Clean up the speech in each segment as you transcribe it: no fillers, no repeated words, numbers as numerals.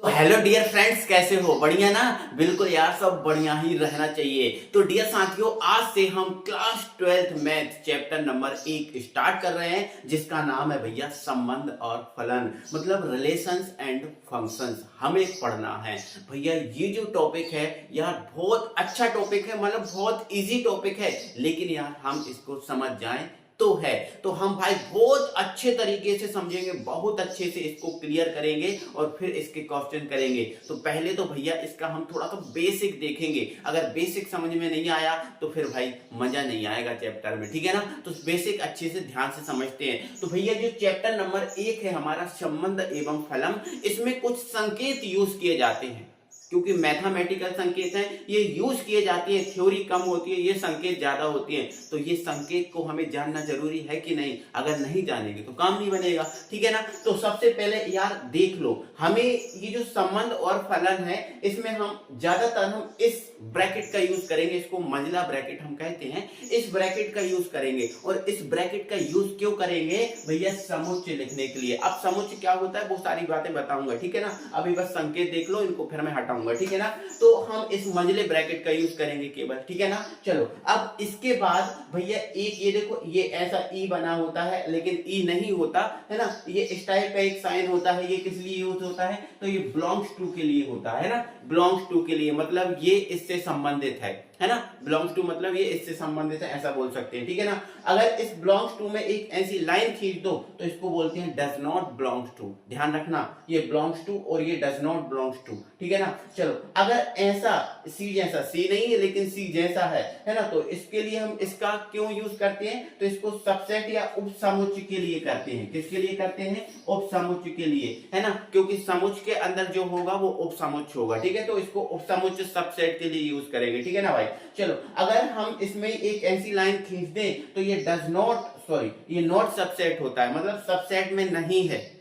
Hello dear friends, कैसे हो? बढ़िया ना? बिल्कुल यार, सब बढ़िया ही रहना चाहिए। तो डियर साथियों, आज से हम class 12th math chapter number 1 start कर रहे हैं, जिसका नाम है भैया संबंध और फलन, मतलब रिलेशंस एंड फंक्शंस हमें पढ़ना है। भैया ये जो टॉपिक है यार, बहुत अच्छा टॉपिक है, मतलब बहुत इजी टॉपिक है, लेकिन यार हम इसको समझ जाएं तो है तो हम भाई बहुत अच्छे तरीके से समझेंगे, बहुत अच्छे से इसको क्लियर करेंगे और फिर इसके क्वेश्चन करेंगे। तो पहले तो भैया इसका हम थोड़ा सा बेसिक देखेंगे। अगर बेसिक समझ में नहीं आया तो फिर भाई मजा नहीं आएगा चैप्टर में, ठीक है ना? तो बेसिक अच्छे से ध्यान से समझते हैं। तो भैया जो चैप्टर नंबर 1 है हमारा संबंध एवं फलन, इसमें कुछ संकेत यूज किए जाते हैं, क्योंकि मैथमेटिकल संकेत हैं, ये यूज किए जाते हैं, थ्योरी कम होती है, ये संकेत ज्यादा होती है। तो ये संकेत को हमें जानना जरूरी है कि नहीं? अगर नहीं जानेंगे तो काम नहीं बनेगा, ठीक है ना? तो सबसे पहले यार देख लो, हमें ये जो संबंध और फलन है, इसमें हम ज्यादातर हम इस ब्रैकेट का यूज करेंगे, इसको मंझला ब्रैकेट हम कहते हैं। इस ब्रैकेट का यूज करेंगे, और इस ब्रैकेट का यूज क्यों करेंगे भैया? समुच्चय लिखने के लिए। अब समुच्चय क्या होता है वो सारी बातें बताऊंगा, ठीक है ना? अभी बस संकेत देख लो, इनको फिर मैं हटाऊंगा, ठीक है ना? तो हम इस मंझले ब्रैकेट का यूज करेंगे केवल, ठीक है ना? चलो, अब इसके बाद भैया एक ये देखो, ये ऐसा ई बना होता है, लेकिन ई नहीं होता है ना, ये इस टाइप का एक साइन होता है। ये किस लिए यूज होता है? तो ये बिलोंग्स टू के लिए होता है ना, बिलोंग्स टू के लिए, मतलब ये इससे संबंधित है ना? बिलोंग्स टू मतलब ये इससे संबंधित है, ऐसा बोल सकते हैं, ठीक है ना? अगर इस बिलोंग्स टू में एक ऐसी लाइन खींच दो तो इसको बोलते हैं डज नॉट बिलोंग्स टू। ध्यान रखना, ये बिलोंग्स टू और ये डज नॉट बिलोंग्स टू, ठीक है ना? चलो, अगर ऐसा सी जैसा, सी नहीं है लेकिन सी जैसा है ना, तो इसके लिए हम इसका क्यों यूज करते हैं? तो इसको सबसेट या उपसमुच्चय के लिए करते हैं। किसके लिए करते हैं? उपसमुच्चय के लिए, है ना? क्योंकि समुच्चय के अंदर जो होगा वो उपसमुच्चय होगा, ठीक है? तो इसको उपसमुच्चय सबसेट के लिए यूज करेंगे, ठीक है ना भाई? चलो, अगर हम इसमें एक ऐसी लाइन खींच दें तो ये डज नॉट, सॉरी, ये नॉट सबसेट होता है, मतलब सबसेट में नहीं है,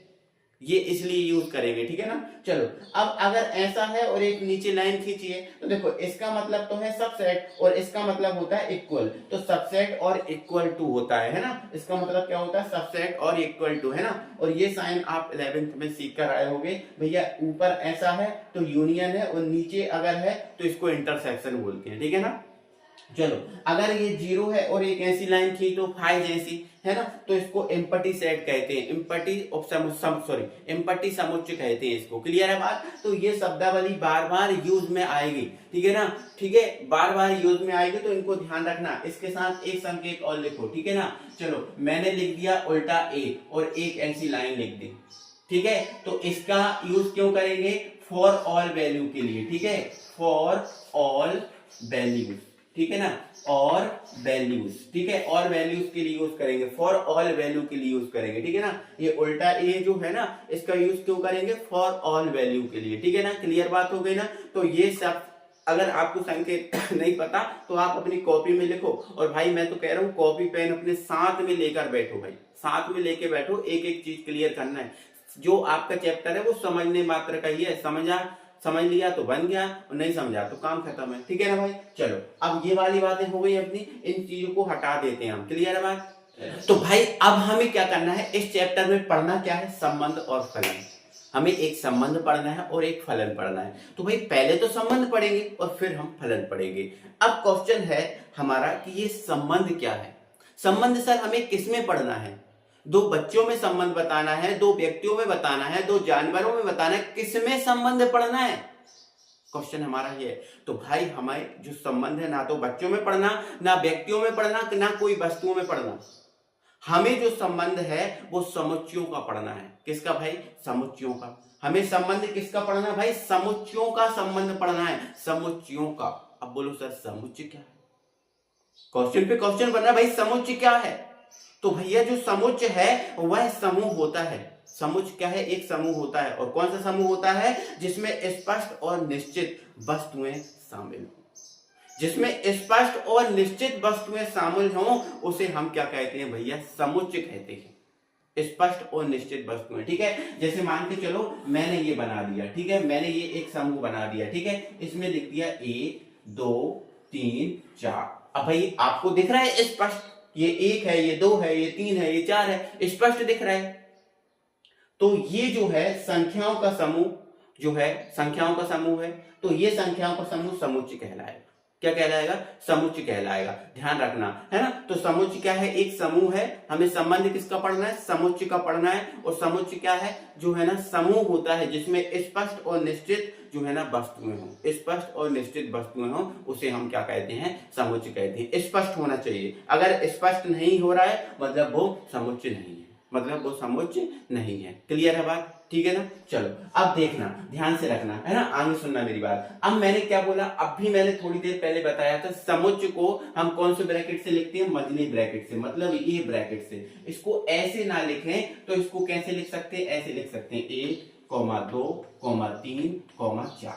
ये इसलिए यूज करेंगे, ठीक है ना? चलो, अब अगर ऐसा है और एक नीचे लाइन खींचिए तो देखो, इसका मतलब तो है सबसेट और इसका मतलब होता है इक्वल। तो सबसेट और इक्वल टू होता है ना? इसका मतलब क्या होता है? सबसेट और इक्वल टू, है ना? और ये साइन आप 11th में सीख कर आए होंगे भैया। ऊपर ऐसा है तो यूनियन है, और नीचे अगर है तो इसको इंटरसेक्शन बोलते हैं, ठीक है ना? चलो, अगर ये जीरो है और एक ऐसी लाइन खींच दो फाइव जैसी, है ना, तो इसको एम्पटी सेट कहते हैं, एम्पटी सॉरी, एम्पटी समुच्चय कहते हैं इसको। क्लियर है बात? तो ये शब्दावली बार बार यूज में आएगी, ठीक है ना? ठीक है, बार बार यूज में आएगी, तो इनको ध्यान रखना। इसके साथ एक संकेत और लिखो, ठीक है ना? चलो, मैंने लिख दिया उल्टा ए और एक ऐसी लाइन लिख दी, ठीक है? तो इसका यूज क्यों करेंगे? फॉर ऑल वैल्यू के लिए, ठीक है? फॉर ऑल वैल्यूज, ठीक है ना? और वैल्यूज, ठीक है? और वैल्यूज के लिए यूज करेंगे, फॉर ऑल वैल्यू के लिए यूज करेंगे, ठीक है ना? ये उल्टा ए जो है ना, इसका यूज क्यों करेंगे? फॉर ऑल वैल्यू के लिए, ठीक है ना? क्लियर बात हो गई ना? तो ये सब अगर आपको संकेत नहीं पता तो आप अपनी कॉपी में लिखो। और भाई मैं तो कह रहा हूँ, कॉपी पेन अपने साथ में लेकर बैठो भाई, साथ में लेके बैठो, एक एक चीज क्लियर करना है। जो आपका चैप्टर है वो समझने मात्र का ही है, समझ लिया तो बन गया, और नहीं समझा तो काम खत्म है, ठीक है ना भाई? चलो, अब ये वाली बातें हो गई अपनी, इन चीजों को हटा देते हैं हम। क्लियर है बात? तो भाई अब हमें क्या करना है? इस चैप्टर में पढ़ना क्या है? संबंध और फलन। हमें एक संबंध पढ़ना है और एक फलन पढ़ना है। तो भाई पहले तो संबंध पढ़ेंगे और फिर हम फलन पढ़ेंगे। अब क्वेश्चन है हमारा कि ये संबंध क्या है? संबंध सर हमें किसमें पढ़ना है? दो बच्चों में संबंध बताना है, दो व्यक्तियों में बताना है, दो जानवरों में बताना है, किसमें संबंध पढ़ना है? क्वेश्चन हमारा ये है। तो भाई हमें जो संबंध है, ना तो बच्चों में पढ़ना, ना व्यक्तियों में पढ़ना, ना कोई वस्तुओं में पढ़ना। हमें जो संबंध है वो समुच्चयों का पढ़ना है। किसका भाई? समुच्चयों का। हमें संबंध किसका पढ़ना है भाई? समुच्चयों का संबंध पढ़ना है, समुच्चयों का। अब बोलो सर, समुच्चय क्या है? क्वेश्चन पे क्वेश्चन बन रहा है भाई, समुच्चय क्या है? तो भैया जो समुच्चय है वह समूह होता है। समुच्चय क्या है? एक समूह होता है। और कौन सा समूह होता है? जिसमें स्पष्ट और निश्चित वस्तुएं शामिल हो। जिसमें स्पष्ट और निश्चित वस्तुएं शामिल हों उसे हम क्या कहते हैं भैया? समुच्चय कहते हैं। स्पष्ट और निश्चित वस्तुएं, ठीक है? जैसे मान के चलो, मैंने ये बना दिया, ठीक है? मैंने ये एक समूह बना दिया, ठीक है? इसमें लिख दिया 1 2 3 4। अब भाई आपको दिख रहा है स्पष्ट, ये 1 है, ये 2 है, ये 3 है, ये 4 है, स्पष्ट दिख रहा है। तो ये जो है संख्याओं का समूह जो है संख्याओं का समूह है, तो ये संख्याओं का समूह समुच्चय कहलाएगा। क्या कहलाएगा? समुच्चय कहलाएगा। ध्यान रखना है ना। तो समुच्चय क्या है? एक समूह है। हमें संबंध किसका पढ़ना है? समुच्चय का पढ़ना है। और समुच्चय क्या है? जो है ना समूह होता है जिसमें स्पष्ट और निश्चित जो है ना वस्तुएं हो, स्पष्ट और निश्चित वस्तुएं हो, उसे हम क्या कहते हैं? समुच्चय कहते हैं। स्पष्ट होना चाहिए। अगर स्पष्ट नहीं हो रहा है मतलब वो समुच्चय नहीं है, मतलब वो समुच्चय नहीं है। क्लियर है बात? ठीक है ना। चलो अब देखना, ध्यान से रखना है ना, आगे सुनना मेरी बात। अब मैंने क्या बोला? अब भी मैंने थोड़ी देर पहले बताया था समुच्चय को हम कौन से ब्रैकेट से लिखते हैं? मझली ब्रैकेट से, मतलब ये ब्रैकेट से। इसको ऐसे ना लिखें तो इसको कैसे लिख सकते हैं? ऐसे लिख सकते हैं 1, 2, 3, 4।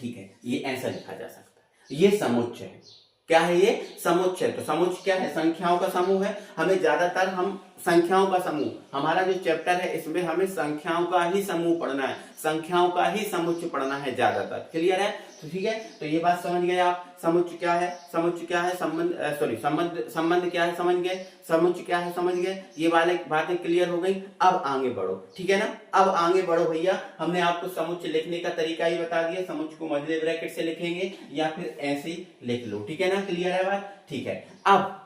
ठीक है, ये ऐसा लिखा जा सकता है। ये समुच्चय है। क्या है ये? समुच्चय। तो समुच्चय क्या है? संख्याओं का समूह है। हमें ज्यादातर हम संख्याओं का समूह, हमारा जो चैप्टर है इसमें हमें संख्याओं का ही समूह पढ़ना है, संख्याओं का ही समुच्चय पढ़ना है ज्यादातर। क्लियर है? तो ठीक है, तो ये बात समझ गए आप। समुच्चय क्या है? समुच्चय क्या है? संबंध क्या है? समझ गए। समुच्चय क्या है? समझ गए। ये वाले बातें क्लियर हो गई। अब आगे बढ़ो, ठीक है ना। अब आगे बढ़ो भैया। हमने आपको समुच्चय लिखने का तरीका ही बता दिया। समुच्चय को मझले ब्रैकेट से लिखेंगे या फिर ऐसे ही लिख लो, ठीक है ना। क्लियर है बात? ठीक है। अब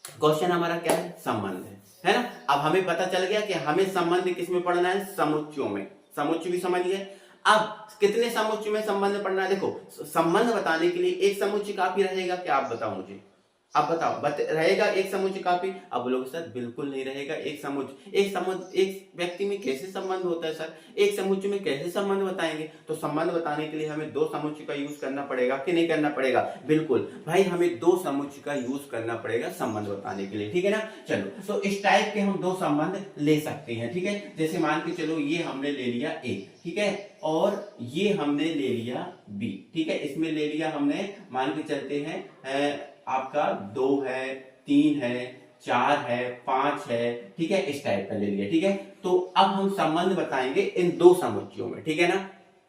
क्वेश्चन हमारा क्या है? संबंध है ना। अब हमें पता चल गया कि हमें संबंध किसमें पढ़ना है? समुच्चयों में। समुच्चय भी समझ गए। अब कितने समुच्चय में संबंध पढ़ना है? देखो, संबंध बताने के लिए एक समुच्चय काफी रहेगा क्या? आप बताओ मुझे, आप बताओ। रहेगा एक समुच्चय काफी? अब बोलोगे सर बिल्कुल नहीं रहेगा। एक व्यक्ति में कैसे संबंध होता है सर? एक समुच्चय में कैसे संबंध बताएंगे? तो संबंध बताने के लिए हमें दो समुच्चय का यूज करना पड़ेगा कि नहीं करना पड़ेगा? बिल्कुल भाई, हमें दो समुच्चय का यूज करना पड़ेगा संबंध बताने के लिए, ठीक है ना। चलो, तो इस टाइप के हम दो संबंध ले सकते हैं, ठीक है। जैसे मान के चलो ये हमने ले लिया A, ठीक है, और ये हमने ले लिया B, ठीक है। इसमें ले लिया हमने, मान के चलते हैं आपका 2 है, 3 है, 4 है, 5 है, ठीक है, इस टाइप का ले लिया, ठीक है। तो अब हम संबंध बताएंगे इन दो समुच्चयों में, ठीक है ना।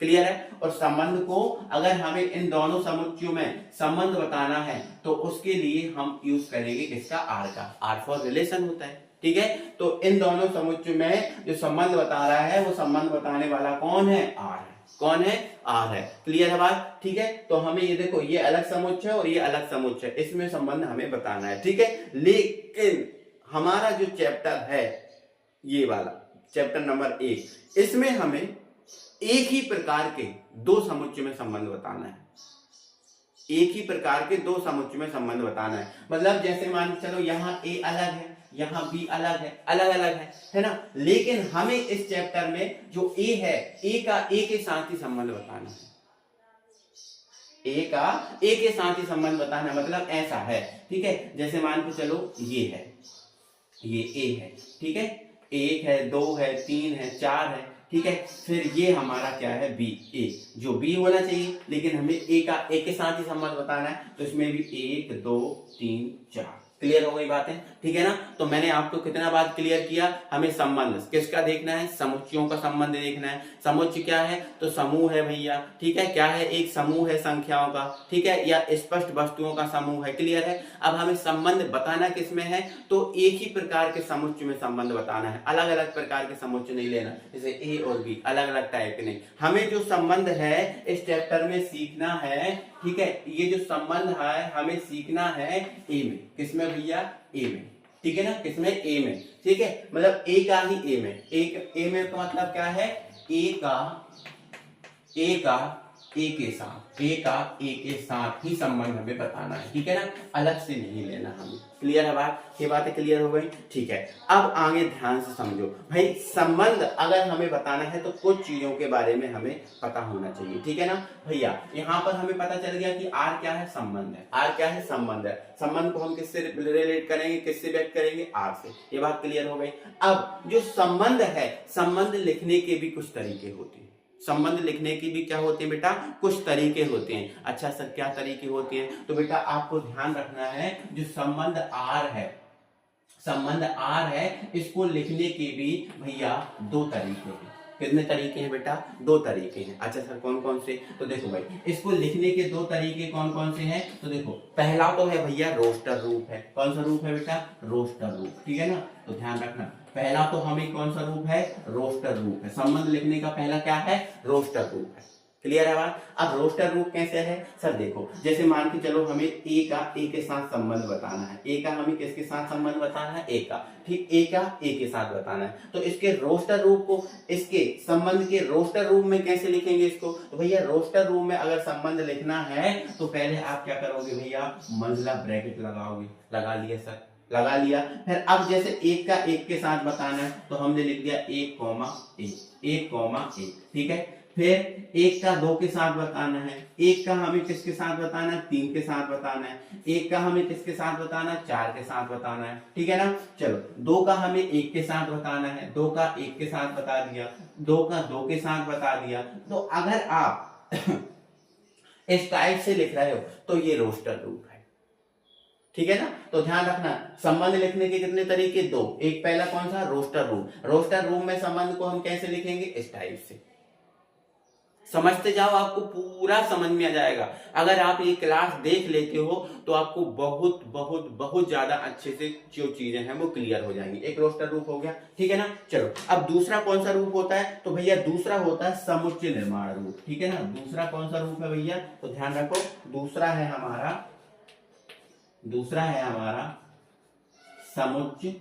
क्लियर है? और संबंध को अगर हमें इन दोनों समुच्चयों में संबंध बताना है तो उसके लिए हम यूज करेंगे किसका? R का। R फॉर रिलेशन होता है, ठीक है। तो इन दोनों समुच्चयों में जो संबंध बता रहा है वो संबंध बताने वाला कौन है? R है। कौन है? R है। क्लियर है बात? ठीक है। तो हमें ये देखो, ये अलग समुच्चय है और ये अलग समुच्चय है, इसमें संबंध हमें बताना है, ठीक है। लेकिन हमारा जो चैप्टर है ये वाला चैप्टर नंबर 1, इसमें हमें एक ही प्रकार के दो समुच्चय में संबंध बताना है। एक ही प्रकार के दो समुच्चय में संबंध बताना है। मतलब जैसे मान चलो यहाँ A अलग है, यहाँ B अलग है, अलग अलग है ना। लेकिन हमें इस चैप्टर में जो A है, A का A के साथ ही संबंध बताना है। A का A के साथ ही संबंध बताना है, मतलब ऐसा है, ठीक है। जैसे मान के चलो ये है, ये A है, ठीक है। 1 है, 2 है, 3 है, 4 है, ठीक है। फिर ये हमारा क्या है? B, A, जो B होना चाहिए, लेकिन हमें A के साथ ही संबंध बताना है, तो इसमें भी 1, 2, 3, 4। क्लियर हो गई बातें? ठीक है ना। तो मैंने आपको कितना बात क्लियर किया? हमें संबंध किसका देखना है? समुच्चयों का संबंध देखना है। समुच्चय क्या है? तो समूह है भैया, ठीक है। क्या है? एक समूह है संख्याओं का, ठीक है, या स्पष्ट वस्तुओं का समूह है। क्लियर है? अब हमें संबंध बताना किसमें है? तो एक ही प्रकार के समुच्चय में संबंध बताना है, अलग अलग प्रकार के समुच्चय नहीं लेना, जैसे A और B अलग अलग टाइप के नहीं। हमें जो संबंध है इस चैप्टर में सीखना है, ठीक है। ये जो संबंध है हमें सीखना है A में। किसमें भैया? A में, ठीक है ना। किसमें? A में, ठीक है। मतलब A का ही A में, A में का मतलब क्या है? A का A के साथ, A का A के साथ ही संबंध हमें बताना है, ठीक है ना, अलग से नहीं लेना हमें। क्लियर है बात? ये बातें क्लियर हो गई, ठीक है। अब आगे ध्यान से समझो भाई, संबंध अगर हमें बताना है तो कुछ चीजों के बारे में हमें पता होना चाहिए, ठीक है ना भैया। यहाँ पर हमें पता चल गया कि R क्या है? संबंध है। R क्या है? संबंध है। संबंध को हम किससे रिलेट करेंगे, किससे व्यक्त करेंगे? R से। ये बात क्लियर हो गई। अब जो संबंध है, संबंध लिखने के भी कुछ तरीके होते हैं। संबंध लिखने की भी क्या होते हैं बेटा? कुछ तरीके होते हैं। अच्छा सर, क्या तरीके होते हैं? तो बेटा आपको ध्यान रखना है, जो संबंध R है, इसको लिखने के भी भैया दो तरीके हैं। कितने तरीके हैं बेटा? दो तरीके हैं। अच्छा सर, कौन कौन से? तो देखो भाई, इसको लिखने के दो तरीके कौन कौन से हैं? तो देखो, पहला तो है भैया रोस्टर रूप है। कौन सा रूप है बेटा? रोस्टर रूप, ठीक है ना। तो ध्यान रखना, पहला तो हमें कौन सा रूप है, रोस्टर रूप है। संबंध लिखने का पहला क्या है, रोस्टर रूप है। क्लियर है बात। अब रोस्टर रूप कैसे है सर, देखो जैसे मान के चलो हमें ए का ए के साथ संबंध बताना है, ए का हमें किसके साथ संबंध बताना है, ए का, ठीक, ए का ए के साथ बताना है। तो इसके रोस्टर रूप को, इसके संबंध के रोस्टर रूप में कैसे लिखेंगे इसको, तो भैया रोस्टर रूप में अगर संबंध लिखना है तो पहले आप क्या करोगे भैया, मंझला ब्रैकेट लगाओगे, लगा लिया सर, लगा लिया। फिर अब जैसे एक का एक के साथ बताना है तो हमने लिख दिया 1,1, ठीक है। फिर एक का दो के साथ बताना है, एक का हमें किसके साथ बताना है, 3 के साथ बताना है, एक का हमें किसके साथ बताना है, 4 के साथ बताना है, ठीक है ना। चलो दो का हमें 1 के साथ बताना है, दो का 1 के साथ बता दिया, दो का 2 के साथ बता दिया। तो अगर आप इस टाइप से लिख रहे हो तो ये रोस्टर रूप है, ठीक है ना। तो ध्यान रखना, संबंध लिखने के कितने तरीके, दो। एक पहला कौन सा, रोस्टर रूप। रोस्टर रूप में संबंध को हम कैसे लिखेंगे, इस टाइप से। समझते जाओ, आपको पूरा समझ में आ जाएगा। अगर आप ये क्लास देख लेते हो तो आपको बहुत बहुत बहुत ज्यादा अच्छे से जो चीजें हैं वो क्लियर हो जाएंगी। एक रोस्टर रूप हो गया, ठीक है ना। चलो अब दूसरा कौन सा रूप होता है, तो भैया दूसरा होता है समुच्चय निर्माण रूप, ठीक है ना। दूसरा कौन सा रूप है भैया, तो ध्यान रखो, दूसरा है हमारा समुच्चय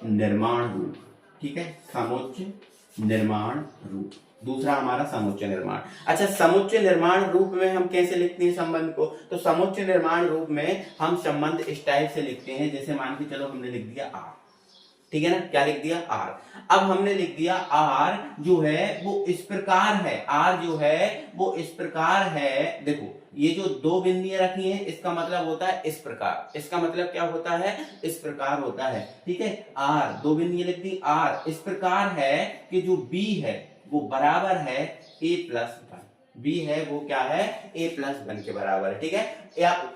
निर्माण रूप, ठीक है, समुच्चय निर्माण रूप, दूसरा हमारा समुच्चय निर्माण। अच्छा, समुच्चय निर्माण रूप में हम कैसे लिखते हैं संबंध को, तो समुच्चय निर्माण रूप में हम संबंध इस टाइप से लिखते हैं, जैसे मान के चलो हमने लिख दिया आर, ठीक है ना, क्या लिख दिया, आर। अब हमने लिख दिया आर जो है वो इस प्रकार है, आर जो है वो इस प्रकार है। देखो ये जो दो बिंदियां रखी हैं इसका मतलब होता है इस प्रकार, इसका मतलब क्या होता है, इस प्रकार होता है, ठीक है। आर, दो बिंदियां लिख दी, आर इस प्रकार है कि जो बी है वो बराबर है a प्लस 1, बी है वो क्या है, a प्लस 1 के बराबर है, ठीक है।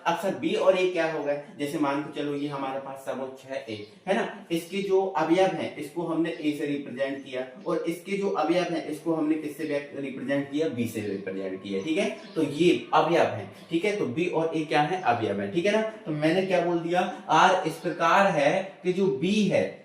अक्सर b और a क्या हो गए, जैसे मान के चलो ये हमारे पास समुच्चय है a, है ना। इसके जो अवयव हैं इसको हमने a से रिप्रेजेंट किया, और इसके जो अवयव हैं इसको हमने किससे रिप्रेजेंट किया, b से रिप्रेजेंट किया, ठीक है। तो ये अवयव है, ठीक है। तो b और a क्या है, अवयव है, ठीक है ना। तो मैंने क्या बोल दिया, r इस प्रकार है कि जो b है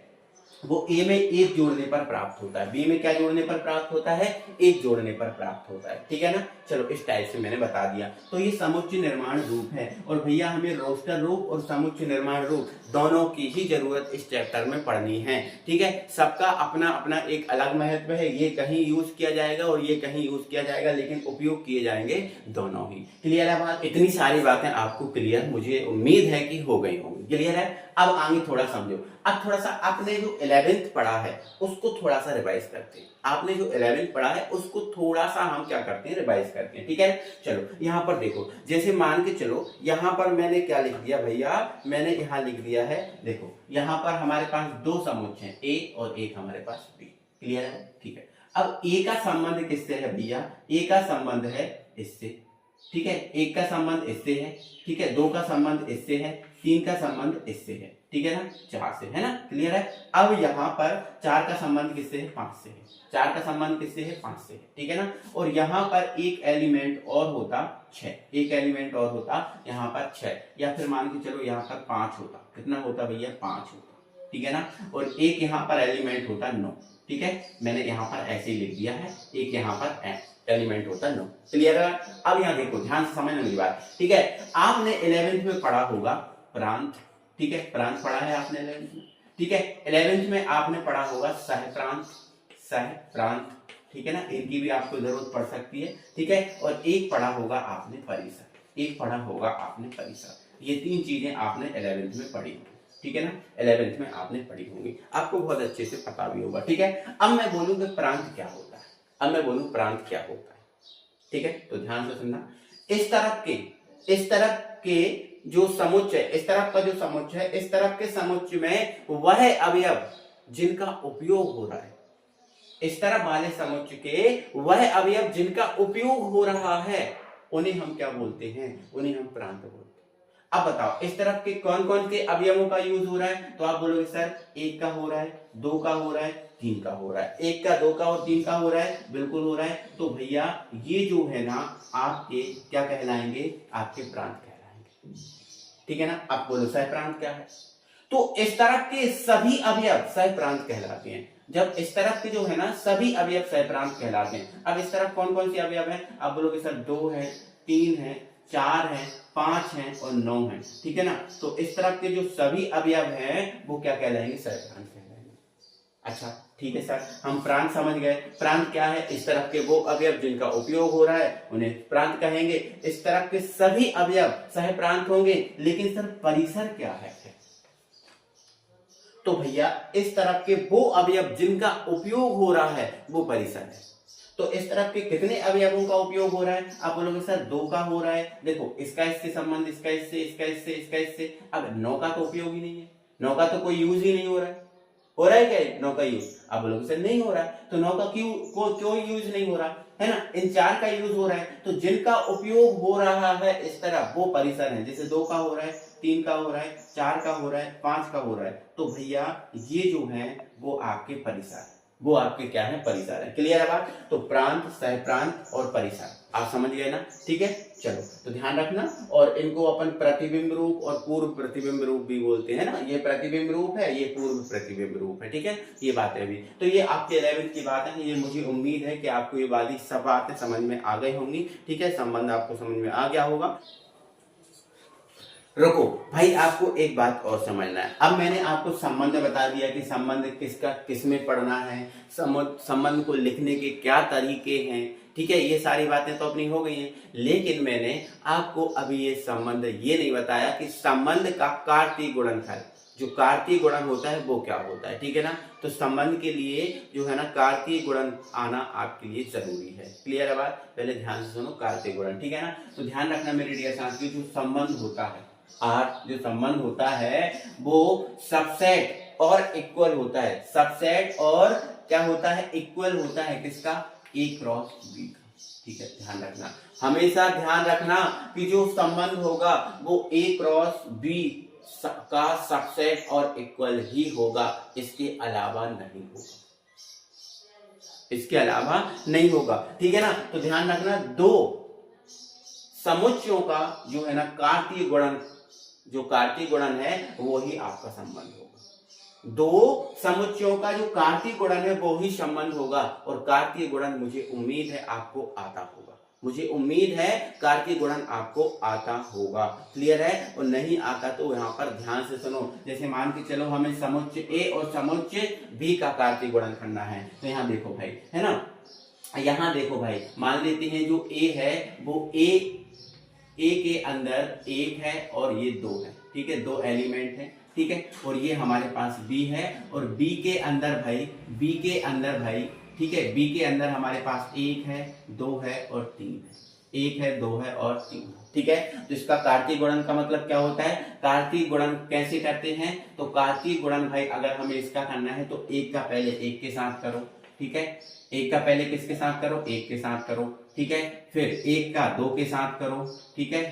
वो a में एक जोड़ने पर प्राप्त होता है, b में क्या जोड़ने पर प्राप्त होता है, एक जोड़ने पर प्राप्त होता है, ठीक है ना। चलो इस टाइप से मैंने बता दिया। तो ये समुच्चय निर्माण रूप है, और भैया हमें रोस्टर रूप और समुच्चय निर्माण रूप दोनों की ही जरूरत इस चैप्टर में पढ़नी है, ठीक है। सबका अपना अपना एक अलग महत्व है, ये कहीं यूज किया जाएगा और ये कहीं यूज किया जाएगा, लेकिन उपयोग किए जाएंगे दोनों ही। क्लियर है बात, इतनी सारी बातें आपको क्लियर मुझे उम्मीद है कि हो गई होंगी, क्लियर है। अब आगे थोड़ा समझो, अब थोड़ा सा आपने जो 11th पढ़ा है उसको थोड़ा सा रिवाइज करते हैं। आपने जो 11th पढ़ा है उसको थोड़ा सा हम क्या करते हैं, रिवाइज करते हैं, ठीक है। चलो यहाँ पर देखो, जैसे मान के चलो यहाँ पर मैंने क्या लिख दिया भैया, मैंने यहाँ लिख दिया है, देखो यहाँ पर हमारे पास दो समुच्चय हैं, ए और एक हमारे पास बी, क्लियर है, ठीक है। अब ए का संबंध किससे है भैया, ए का संबंध है इससे, ठीक है, एक का संबंध इससे है, ठीक है, दो का संबंध इससे है, तीन का संबंध इससे है, ठीक है ना, चार से, है ना, क्लियर है। अब यहाँ पर चार का संबंध किससे है, 5 से है, चार का संबंध किससे है, 5 से है, ठीक है ना। और यहाँ पर एक एलिमेंट और होता 6, एक एलिमेंट और होता यहाँ पर 6, या फिर मान के चलो यहाँ पर 5 होता, कितना होता भैया, 5 होता, ठीक है ना। और एक यहाँ पर एलिमेंट होता 9, ठीक है, मैंने यहाँ पर ऐसे ही लिख दिया है, एक यहाँ पर एलिमेंट होता 9, क्लियर है। अब यहाँ देखो, ध्यान से समझना मेरी बात, ठीक है। आपने 11th में पढ़ा होगा प्रांत, ठीक है, प्रांत पढ़ा है आपने 11th में, ठीक है। 11th में आपने पढ़ा होगा सहप्रांत, ठीक है ना, इनकी भी आपको जरूरत पड़ सकती है, ठीक है। और एक पढ़ा होगा आपने परिसर, एक पढ़ा होगा आपने परिसर, ये तीन चीजें आपने 11th में पढ़ी होंगी, ठीक है ना, 11th में आपने पढ़ी होंगी, आपको बहुत अच्छे से पता भी होगा, ठीक है। अब मैं बोलूंगा प्रांत क्या होता है, अब मैं बोलूं प्रांत क्या होता है, ठीक है। तो ध्यान से सुनना, इस तरफ के जो समुच्चय, इस तरफ का जो समुच्चय है, इस तरफ के समुच्चय में वह अवयव जिनका उपयोग हो रहा है, इस तरफ वाले समुच्चय के वह अवयव जिनका उपयोग हो रहा है, उन्हें हम क्या बोलते हैं, उन्हें हम प्रांत बोलते हैं। अब बताओ इस तरफ के कौन कौन के अवयवों का यूज हो रहा है, तो आप बोलोगे सर एक का हो रहा है, दो का हो रहा है, तीन का हो रहा है, एक का, दो का और तीन का हो रहा है, बिल्कुल हो रहा है। तो भैया ये जो है ना आपके क्या कहलाएंगे, आपके प्रांत कहलाएंगे, ठीक है ना। आप बोलो सह प्रांत क्या है, तो इस तरह के सभी अवयव सहप्रांत कहलाते हैं। जब इस तरफ के जो है ना सभी अवयव सहप्रांत कहलाते हैं। अब इस तरफ कौन कौन से अवयव हैं? आप बोलोगे सर 2 है, 3 है, 4 है, 5 है और 9 है, ठीक है ना। तो इस तरफ के जो सभी अवयव हैं वो क्या कहलाएंगे? सहप्रांत कहलाएंगे। अच्छा ठीक है सर, हम प्रांत समझ गए। प्रांत क्या है? इस तरफ के वो अवयव जिनका उपयोग हो रहा है उन्हें प्रांत कहेंगे। इस तरफ के सभी अवयव सहप्रांत होंगे। लेकिन सर परिसर क्या है? तो भैया इस तरफ के वो अवयव जिनका उपयोग हो रहा है वो परिसर है। तो इस तरफ के कितने अवयवों का उपयोग हो रहा है? आप बोलोगे सर 2 का हो रहा है। देखो इसका इससे संबंध, इसका इससे, इसका इससे, इसका इससे। अब 9 का तो उपयोग ही नहीं है, 9 का तो कोई यूज ही नहीं हो रहा है। हो रहा है क्या 9 का यूज? आप बोलोगे सर नहीं हो रहा है। तो 9 का क्यों यूज नहीं हो रहा है ना? इन 4 का यूज हो रहा है। तो जिनका उपयोग हो रहा है इस तरह वो परिसर है। जैसे 2 का हो रहा है, 3 का हो रहा है, 4 का हो रहा है, 5 का हो रहा है। तो भैया ये जो है वो आपके परिसर है, वो आपके क्या है? परिसर है। क्लियर है बात? तो प्रांत, सहप्रांत और परिसर आप समझ गए ना? ठीक है, चलो तो ध्यान रखना। और इनको अपन प्रतिबिंब रूप और पूर्व प्रतिबिंब रूप भी बोलते हैं ना। ये प्रतिबिंब रूप है, ये पूर्व प्रतिबिंब रूप है, ठीक है। ये बातें भी तो ये आपके 11वीं की बात है। ये मुझे उम्मीद है कि आपको ये वाली सब बातें समझ में आ गई होंगी, ठीक है। संबंध आपको समझ में आ गया होगा। रुको भाई, आपको एक बात और समझना है। अब मैंने आपको संबंध बता दिया कि संबंध किसका किसमें पढ़ना है, संबंध को लिखने के क्या तरीके हैं, ठीक है। ये सारी बातें तो अपनी हो गई हैं। लेकिन मैंने आपको अभी ये संबंध ये नहीं बताया कि संबंध का कार्तीय गुणनफल, जो कार्तीय गुणन होता है वो क्या होता है, ठीक है ना। तो संबंध के लिए जो है ना कार्तीय गुणन आना आपके लिए जरूरी है। क्लियर है बात? पहले ध्यान से सुनो, कार्तीय गुणन, ठीक है ना। तो ध्यान रखना मेरे डियर साथियों, जो संबंध होता है जो संबंध होता है वो सबसेट और इक्वल होता है। सबसेट और क्या होता है? इक्वल होता है। किसका? A क्रॉस B का, ठीक है। ध्यान रखना, हमेशा ध्यान रखना कि जो संबंध होगा वो A क्रॉस B का सबसेट और इक्वल ही होगा, इसके अलावा नहीं होगा, इसके अलावा नहीं होगा, ठीक है ना। तो ध्यान रखना, दो समुच्चयों का जो है ना कार्तीय गुणन, जो कार्तीय गुणन है वो ही आपका संबंध होगा। दो समुच्चयों का जो कार्तीय गुणन है वो ही संबंध होगा। और कार्तीय गुणन मुझे उम्मीद है आपको आता होगा, मुझे उम्मीद है कार्तीय गुणन आपको आता होगा। क्लियर है? और नहीं आता तो यहाँ पर ध्यान से सुनो। जैसे मान के चलो हमें समुच्चय ए और समुच्चय बी का कार्तीय गुणन करना है। तो यहाँ देखो भाई, है ना, यहाँ देखो भाई, मान लेते हैं जो ए है वो ए के अंदर 1 है और ये 2 है, ठीक है, 2 एलिमेंट है, ठीक है। और ये हमारे पास बी है और बी के अंदर भाई ठीक है, बी के अंदर हमारे पास 1 है, 2 है और 3 है। 1 है, 2 है और 3 है, ठीक है। तो इसका कार्तीय गुणन का मतलब क्या होता है? कार्तीय गुणन कैसे करते हैं? तो कार्तीय गुणन भाई अगर हमें इसका करना है तो 1 का पहले 1 के साथ करो, ठीक है। 1 का पहले किसके साथ करो? 1 के साथ करो, ठीक है। फिर 1 का 2 के साथ करो, ठीक है।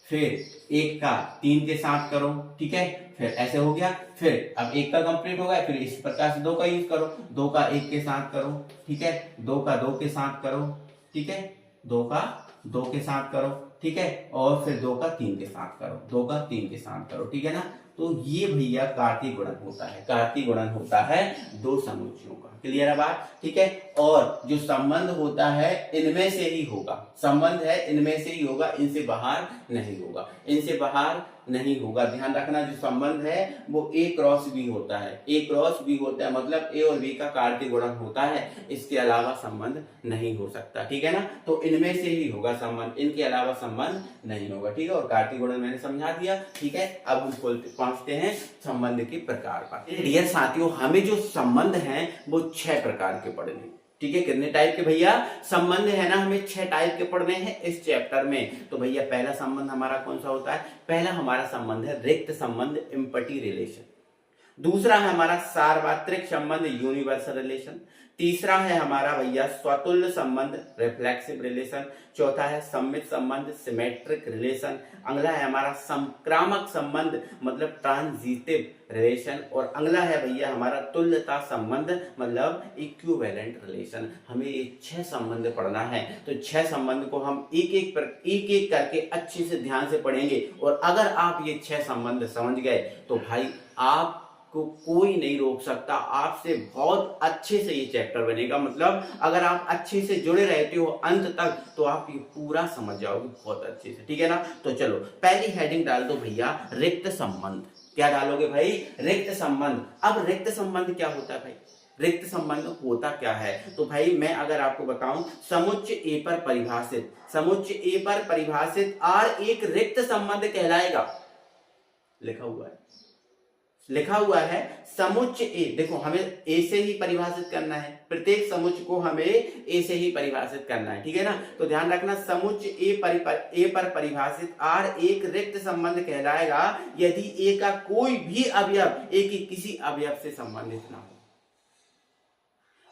फिर 1 का 3 के साथ करो, ठीक है। फिर ऐसे हो गया। फिर अब 1 का कंप्लीट हो गया, फिर इस प्रकार से 2 का यूज करो। 2 का 1 के साथ करो, ठीक है। 2 का 2 के साथ करो, ठीक है। 2 का 2 के साथ करो, ठीक है। और फिर 2 का 3 के साथ करो, 2 का 3 के साथ करो, ठीक है ना। तो ये भैया कार्तीय गुणन होता है। कार्तीय गुणन होता है दो समुच्चयों का। क्लियर है बात? ठीक है। और जो संबंध होता है इनमें से ही होगा, संबंध है इनमें से ही होगा, इनसे बाहर नहीं होगा, इनसे बाहर नहीं होगा। ध्यान रखना, जो संबंध है वो ए क्रॉस बी होता है। ए क्रॉस बी होता है मतलब ए और बी का कार्तीय गुणन होता है, इसके अलावा संबंध नहीं हो सकता, ठीक है ना। तो इनमें से ही होगा संबंध, इनके अलावा संबंध नहीं होगा, ठीक है। और कार्तीय गुणन मैंने समझा दिया, ठीक है। अब हम पहुंचते हैं संबंध के प्रकार पर। डियर साथियों, हमें जो संबंध हैं वो 6 प्रकार के पढ़ने, ठीक है। कितने टाइप के भैया संबंध है ना? हमें 6 टाइप के पढ़ने हैं इस चैप्टर में। तो भैया पहला संबंध हमारा कौन सा होता है? पहला हमारा संबंध है रिक्त संबंध, एम्पटी रिलेशन। दूसरा है हमारा सार्वत्रिक संबंध, यूनिवर्सल रिलेशन। तीसरा है हमारा भैया स्वतुल्य संबंध, रिफ्लेक्सिव रिलेशन। चौथा है सम्मित संबंध, सिमेट्रिक रिलेशन। अगला है हमारा संक्रामक संबंध मतलब ट्रांजिटिव रिलेशन। और अगला है भैया हमारा तुल्यता संबंध मतलब इक्विवेलेंट रिलेशन। हमें ये 6 संबंध पढ़ना है। तो 6 संबंध को हम एक एक करके अच्छे से ध्यान से पढ़ेंगे। और अगर आप ये 6 संबंध समझ गए तो भाई आपको कोई नहीं रोक सकता, आपसे बहुत अच्छे से ये चैप्टर बनेगा। मतलब अगर आप अच्छे से जुड़े रहते हो अंत तक तो आप ये पूरा समझ जाओगे बहुत अच्छे से, ठीक है ना। तो चलो पहली हेडिंग डाल दो भैया, रिक्त संबंध। क्या डालोगे भाई? रिक्त संबंध। अब रिक्त संबंध क्या होता है भाई? रिक्त संबंध होता क्या है? तो भाई मैं अगर आपको बताऊं, समुच्चय ए पर परिभाषित, समुच्चय ए पर परिभाषित आर एक रिक्त संबंध कहलाएगा। लिखा हुआ है, लिखा हुआ है समुच्चय ए। देखो हमें ए से ही परिभाषित करना है, प्रत्येक समुच्चय को हमें ए से ही परिभाषित करना है, ठीक है ना। तो ध्यान रखना, समुच्चय ए पर परिभाषित आर एक रिक्त संबंध कहलाएगा यदि ए का कोई भी अवयव ए के किसी अवयव से संबंधित ना हो।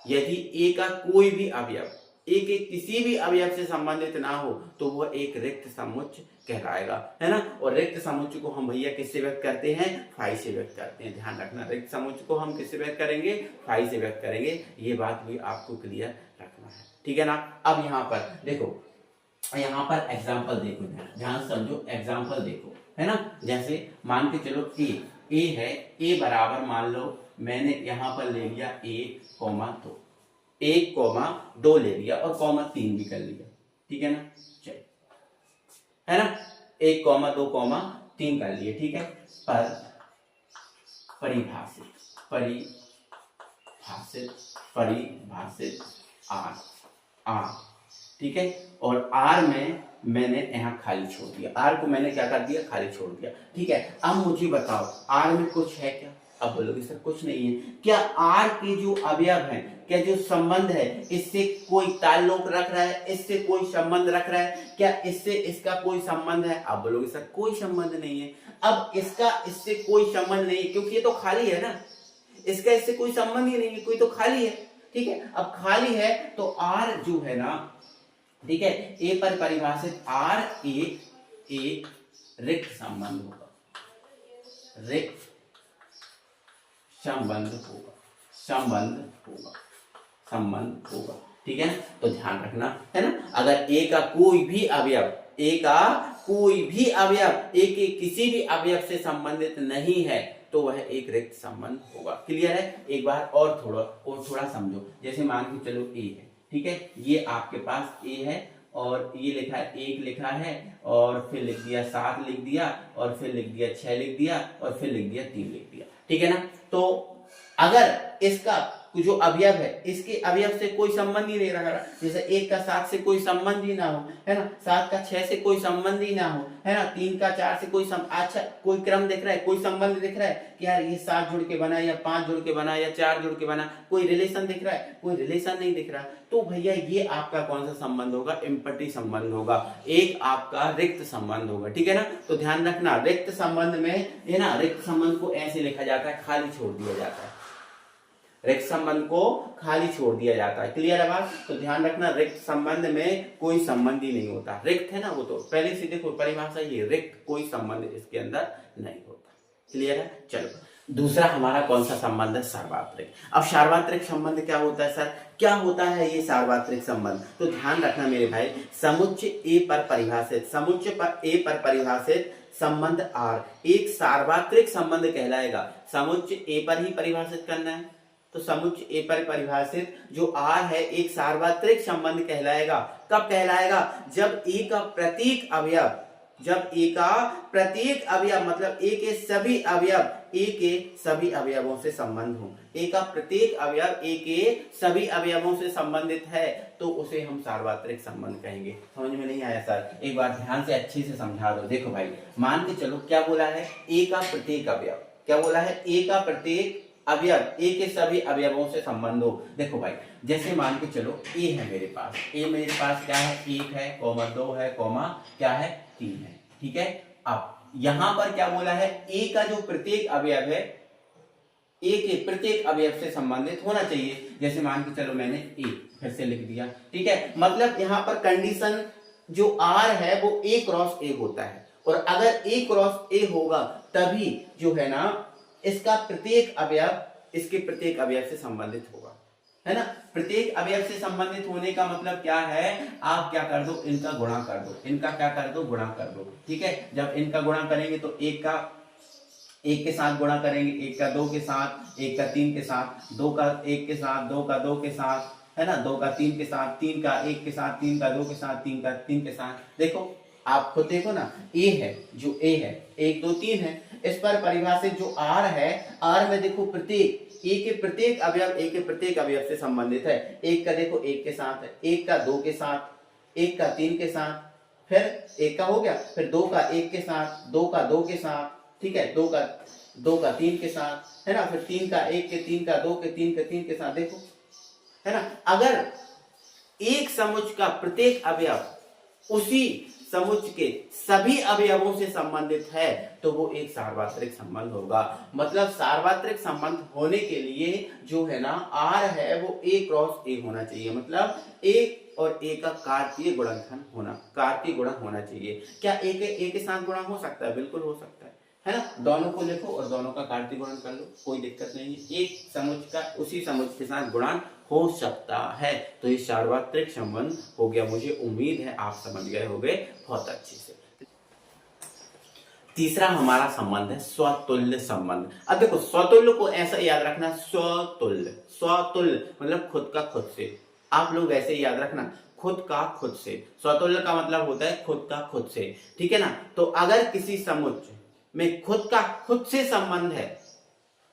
यदि ए का कोई भी अवयव ए के किसी भी अवयव से संबंधित ना हो तो वह एक रिक्त समुच्चय कहलाएगा, है ना। और रिक्त समुच्चय को हम भैया किससे व्यक्त करते हैं? फाई से व्यक्त करते हैं। ध्यान रखना, रिक्त समुच्चय को हम किससे व्यक्त करेंगे? फाई से व्यक्त करेंगे। ये बात भी आपको क्लियर रखना है, ठीक है ना। अब यहाँ पर देखो, यहाँ पर एग्जाम्पल देखो, ध्यान समझो, एग्जाम्पल देखो, है ना। जैसे मान के चलो ए है, ए बराबर मान लो मैंने यहाँ पर ले लिया 1,2, 1,2 ले लिया और 3 भी कर लिया, ठीक है ना। चलिए, है ना, 1,2, 3 कर लिए, ठीक है। पर परिभाषित परिभाषित आर, ठीक है। और आर में मैंने यहाँ खाली छोड़ दिया, आर को मैंने क्या कर दिया? खाली छोड़ दिया, ठीक है। अब मुझे बताओ आर में कुछ है क्या? अब बोलोगे सर कुछ नहीं है। क्या आर के जो अवयव हैं, क्या जो संबंध है, इससे कोई ताल्लुक रख रहा है, इससे कोई संबंध रख रहा है? क्या इससे इसका कोई संबंध है? आप बोलोगे सर कोई संबंध नहीं है। अब इसका इससे कोई संबंध नहीं है क्योंकि ये तो खाली है ना, इसका इससे कोई संबंध ही नहीं है, कोई तो खाली है, ठीक है। अब खाली है तो आर जो है ना, ठीक है, ए पर परिभाषित आर एक रिक्त संबंध होगा, रिक्त संबंध होगा, ठीक है ना। तो ध्यान रखना, है ना। अगर ए का कोई भी अवयव ए के किसी भी अवयव से संबंधित नहीं है तो वह एक रिक्त संबंध होगा। क्लियर है? एक बार और थोड़ा समझो। जैसे मान के चलो ए है, ठीक है, ये आपके पास ए है और ये लिखा है 1 लिखा है और फिर लिख दिया 7 लिख दिया और फिर लिख दिया 6 लिख दिया और फिर लिख दिया 3 लिख दिया, ठीक है ना। तो अगर इसका जो अवयव है, इसके अवयव से कोई संबंध ही नहीं रहा, जैसे 1 का 7 से कोई संबंध ही ना हो, है ना, 7 का 6 से कोई संबंध ही ना हो, है ना, 3 का 4 से कोई अच्छा कोई क्रम दिख रहा है, कोई संबंध दिख रहा है कि यार ये 7 जुड़ के बना या 5 जुड़ के बना या 4 जुड़ के बना, कोई रिलेशन दिख रहा है? कोई रिलेशन नहीं दिख रहा, तो भैया ये आपका कौन सा संबंध होगा? एम्पटी संबंध होगा, एक आपका रिक्त संबंध होगा, ठीक है ना। तो ध्यान रखना, रिक्त संबंध में, है ना, रिक्त संबंध को ऐसे लिखा जाता है, खाली छोड़ दिया जाता है, रिक्त संबंध को खाली छोड़ दिया जाता है। क्लियर है बात? तो ध्यान रखना, रिक्त संबंध में कोई संबंध ही नहीं होता। रिक्त है ना, वो तो पहले से देखो परिभाषा ये, रिक्त कोई संबंध इसके अंदर नहीं होता। क्लियर है? चलो दूसरा हमारा कौन सा संबंध है? सार्वत्रिक। अब सार्वत्रिक संबंध क्या होता है सर? क्या होता है ये सार्वत्रिक संबंध? तो ध्यान रखना मेरे भाई, समुच्चय ए पर परिभाषित संबंध आर एक सार्वत्रिक संबंध कहलाएगा। समुच्चय ए पर ही परिभाषित करना है, तो समुच्चय ए पर परिभाषित जो आर है एक सार्वत्रिक संबंध कहलाएगा। कब कहलाएगा? जब ए का प्रत्येक अवयव मतलब ए के सभी अवयवों से संबंध हो। ए का प्रत्येक अवयव ए के सभी अवयवों से संबंधित है तो उसे हम सार्वत्रिक संबंध कहेंगे। समझ में नहीं आया सर? एक बार ध्यान से अच्छे से समझा दो। देखो भाई, मान के चलो क्या बोला है? ए का प्रत्येक अवयव, क्या बोला है? ए का प्रत्येक अवयव ए के सभी अवयवों से संबंध हो। देखो भाई, जैसे मान के चलो ए है मेरे पास, क्या है? 1 है, 2 है, क्या है? 3 है, ठीक है। अब यहां पर क्या बोला है? ए का जो प्रत्येक अवयव है ए के प्रत्येक अवयव से संबंधित होना चाहिए। जैसे मान के चलो मैंने ए फिर से लिख दिया, ठीक है। मतलब यहां पर कंडीशन जो आर है वो ए क्रॉस ए होता है, और अगर ए क्रॉस ए होगा तभी जो है ना इसका प्रत्येक अवयव इसके प्रत्येक अवयव से संबंधित होगा, है ना। प्रत्येक अवयव से संबंधित होने का मतलब क्या है? आप क्या कर दो? इनका गुणा कर दो, इनका क्या कर दो? गुणा कर दो, ठीक है। जब इनका गुणा करेंगे तो एक का एक के साथ गुणा करेंगे, एक का दो के साथ, एक का तीन के साथ, दो का एक के साथ, दो का दो के साथ, है ना, दो का तीन के साथ, तीन का एक के साथ, तीन का दो के साथ, तीन का तीन के साथ। देखो आप खुद देखो ना, ए है, जो ए है, एक दो तीन है, इस पर परिभाषित जो आर है, आर में देखो प्रत्येक ए के प्रत्येक अवयव ए के प्रत्येक अवयव से संबंधित है। एक का देखो एक के साथ है, एक का दो के साथ, एक का तीन के साथ, फिर एक का हो गया, फिर दो का एक के साथ, दो का दो के साथ, ठीक है, दो का तीन के साथ, है ना, फिर तीन का एक के, तीन का दो के, तीन का तीन के साथ। देखो है ना, अगर एक समुच्चय का प्रत्येक अवयव उसी समुच्चय के सभी अवयवों से संबंधित है तो वो एक सार्वत्रिक संबंध होगा। मतलब सार्वत्रिक संबंध होने के लिए जो है ना आर है वो ए क्रॉस ए होना चाहिए। मतलब ए और ए का कार्तीय गुणनखंड होना, कार्तीय गुणन होना चाहिए। क्या ए के साथ गुणा हो सकता है? बिल्कुल हो सकता है ना। दोनों को लिखो और दोनों का कार्तीय गुणन कर लो, कोई दिक्कत नहीं है। एक समुच्चय का उसी समुच्चय के साथ गुणन हो सकता है तो ये सार्वत्रिक संबंध हो गया। मुझे उम्मीद है आप समझ गए होंगे बहुत अच्छे से। तीसरा हमारा संबंध है स्वतुल्य संबंध। अब देखो स्वतुल्य को ऐसा याद रखना, स्वतुल्य, स्वतुल्य मतलब खुद का खुद से। आप लोग ऐसे याद रखना, खुद का खुद से। स्वतुल्य का मतलब होता है खुद का खुद से, ठीक है ना। तो अगर किसी समुच्चय में खुद का खुद से संबंध है